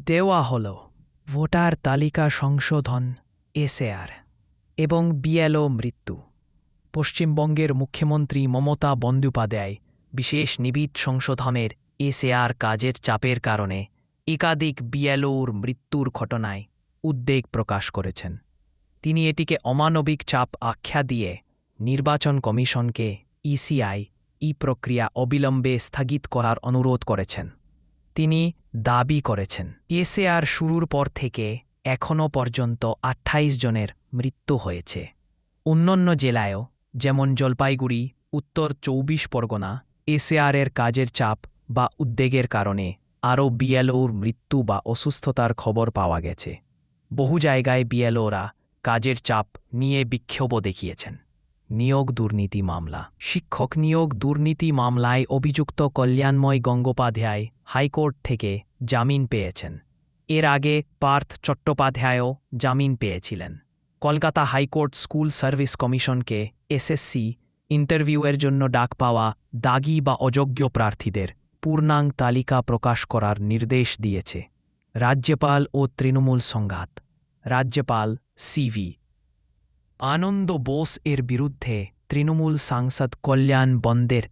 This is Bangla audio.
দেওয়া হল ভোটার তালিকা সংশোধন এসএআর এবং বিএলও মৃত্যু। পশ্চিমবঙ্গের মুখ্যমন্ত্রী মমতা বন্দ্যোপাধ্যায় বিশেষ নিবিড় সংশোধনের এসএআর কাজের চাপের কারণে একাধিক বিএলওর মৃত্যুর ঘটনায় উদ্বেগ প্রকাশ করেছেন। তিনি এটিকে অমানবিক চাপ আখ্যা দিয়ে নির্বাচন কমিশনকে এই প্রক্রিয়া অবিলম্বে স্থগিত করার অনুরোধ করেছেন। তিনি দাবি করেছেন, এসএআর শুরুর পর থেকে এখনও পর্যন্ত ২৮ জনের মৃত্যু হয়েছে। অন্যান্য জেলায়ও যেমন জলপাইগুড়ি, উত্তর ২৪ পরগনা এসএআরের কাজের চাপ বা উদ্বেগের কারণে আরও বিএলওর মৃত্যু বা অসুস্থতার খবর পাওয়া গেছে। বহু জায়গায় বিএলওরা কাজের চাপ নিয়ে বিক্ষোভ দেখিয়েছেন। নিয়োগ দুর্নীতি মামলা। শিক্ষক নিয়োগ দুর্নীতি মামলায় অভিযুক্ত কল্যাণময় গঙ্গোপাধ্যায় হাইকোর্ট থেকে জামিন পেয়েছেন। এর আগে পার্থ চট্টোপাধ্যায়ও জামিন পেয়েছিলেন। কলকাতা হাইকোর্ট স্কুল সার্ভিস কমিশনকে এসএসসি ইন্টারভিউয়ের জন্য ডাক পাওয়া দাগী বা অযোগ্য প্রার্থীদের পূর্ণাঙ্গ তালিকা প্রকাশ করার নির্দেশ দিয়েছে। রাজ্যপাল ও তৃণমূল সংঘাত। রাজ্যপাল সিভি আনন্দ বোস এর বিরুদ্ধে তৃণমূল সাংসদ কল্যাণ বন্দের